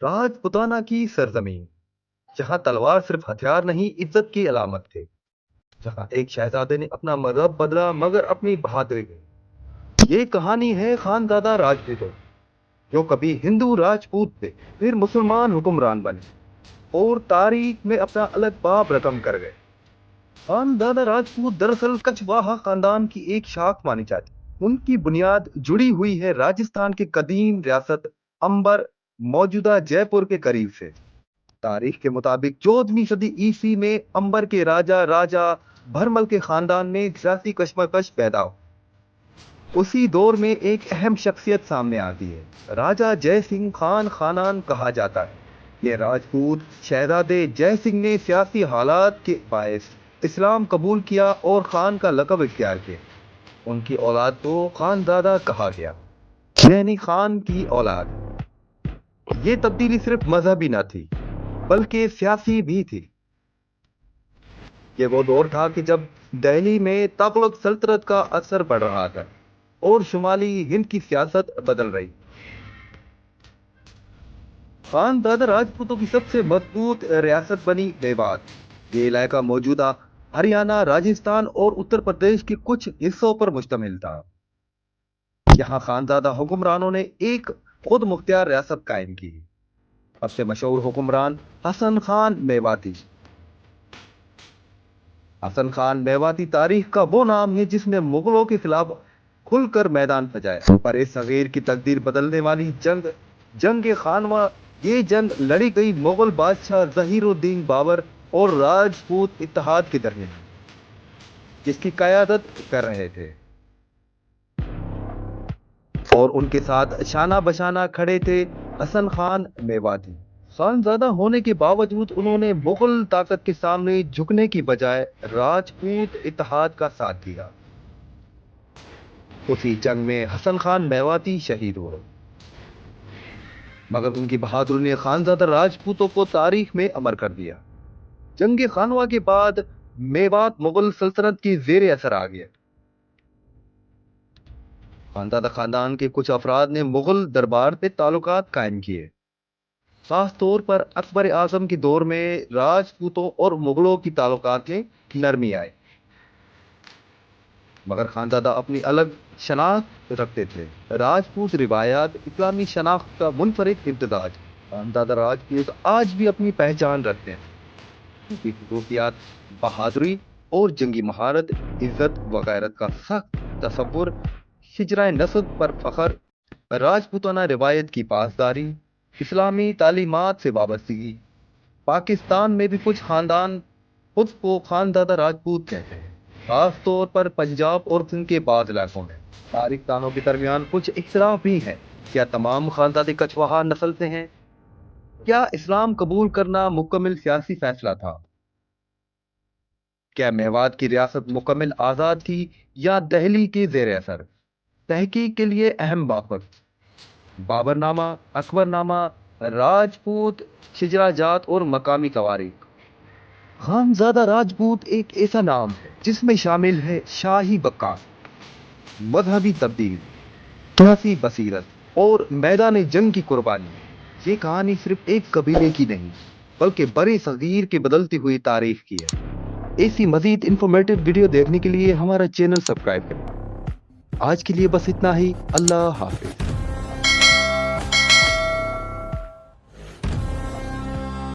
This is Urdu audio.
راجپوتانہ کی سرزمین، جہاں تلوار صرف ہتھیار نہیں عزت کی علامت تھے، جہاں ایک شہزادے نے اپنا مذہب بدلا مگر اپنی بہادری نہیں۔ یہ کہانی ہے خانزادہ راجپوتوں، جو کبھی ہندو راجپوت تھے، پھر مسلمان حکمران بنے اور تاریخ میں اپنا الگ باب رقم کر گئے۔ خانزادہ راجپوت دراصل کچواہا خاندان کی ایک شاخ مانی جاتی ہے۔ ان کی بنیاد جڑی ہوئی ہے راجستھان کی قدیم ریاست امبر، موجودہ جے پور کے قریب سے۔ تاریخ کے مطابق 14ویں صدی عیسوی میں امبر کے راجا بھرمل کے خاندان میں سیاسی کشمکش پیدا ہو۔ اسی دور میں ایک اہم شخصیت سامنے آتی ہے، راجا جے سنگھ خان خانان کہا جاتا ہے۔ یہ راجپوت شہزادے جے سنگھ نے سیاسی حالات کے باعث اسلام قبول کیا اور خان کا لقب اختیار کیا۔ ان کی اولاد کو خانزادہ کہا گیا، یعنی خان کی اولاد۔ یہ تبدیلی صرف مذہبی نہ تھی بلکہ سیاسی بھی تھی۔ یہ وہ دور تھا کہ جب دہلی میں تغلق سلطنت کا اثر بڑھ رہا تھا اور شمالی ہند کی سیاست بدل رہی۔ خانزادہ راجپوتوں کی سب سے مضبوط ریاست بنی میوات۔ یہ علاقہ موجودہ ہریانہ، راجستھان اور اتر پردیش کے کچھ حصوں پر مشتمل تھا۔ یہاں خانزادہ حکمرانوں نے ایک خود مختار ریاست قائم کی۔ سب سے مشہور حکمران حسن خان میواتی۔ حسن خان میواتی تاریخ کا وہ نام ہے جس نے مغلوں کے خلاف کھل کر میدان سجایا۔ برِ صغیر کی تقدیر بدلنے والی جنگ خانوا، یہ جنگ لڑی گئی مغل بادشاہ ظہیر الدین بابر اور راجپوت اتحاد کے درمیان، جس کی قیادت کر رہے تھے اور ان کے ساتھ شانہ بشانہ کھڑے تھے حسن خان میواتی۔ خانزادہ ہونے کے باوجود انہوں نے مغل طاقت کے سامنے جھکنے کی بجائے راجپوت اتحاد کا ساتھ دیا۔ اسی جنگ میں حسن خان میواتی شہید ہوئے، مگر ان کی بہادری نے خانزادہ راجپوتوں کو تاریخ میں امر کر دیا۔ جنگ خانوا کے بعد میوات مغل سلطنت کی زیر اثر آ گیا۔ خانزادہ خاندان کے کچھ افراد نے مغل دربار سے تعلقات قائم کیے۔ خاص طور پر اکبر اعظم کے دور میں راجپوتوں اور مغلوں کی تعلقات میں نرمی آئی، مگر خانزادہ اپنی الگ شناخت رکھتے تھے۔ راجپوت روایات اسلامی شناخت کا منفرد امتزاج۔ خانزادہ راجپوت آج بھی اپنی پہچان رکھتے ہیں۔ ان کی خصوصیات بہادری اور جنگی مہارت، عزت و غیرت کا سخت تصور، شجرہ نسب پر فخر، راجپوتانہ روایت کی پاسداری، اسلامی تعلیمات سے وابستگی۔ پاکستان میں بھی کچھ خاندان خود کو خانزادہ راجپوت کہتے ہیں، خاص طور پر پنجاب اور سندھ کے بعض علاقوں میں۔ تاریخ دانوں کے درمیان کچھ اختلاف بھی ہیں۔ کیا تمام خانزادے کچواہا نسل سے ہیں؟ کیا اسلام قبول کرنا مکمل سیاسی فیصلہ تھا؟ کیا میوات کی ریاست مکمل آزاد تھی یا دہلی کے زیر اثر؟ تحقیق کے لیے اہم بابر، بابر نامہ، اکبر نامہ، راجپوت شجرہ جات اور مقامی تواریخ۔ خانزادہ راجپوت ایک ایسا نام ہے جس میں شامل ہے شاہی بقا، مذہبی تبدیل، سیاسی بصیرت اور میدان جنگ کی قربانی۔ یہ کہانی صرف ایک قبیلے کی نہیں بلکہ برِ صغیر کے بدلتی ہوئی تاریخ کی ہے۔ ایسی مزید انفارمیٹیو ویڈیو دیکھنے کے لیے ہمارا چینل سبسکرائب کریں۔ آج کے لیے بس اتنا ہی۔ اللہ حافظ۔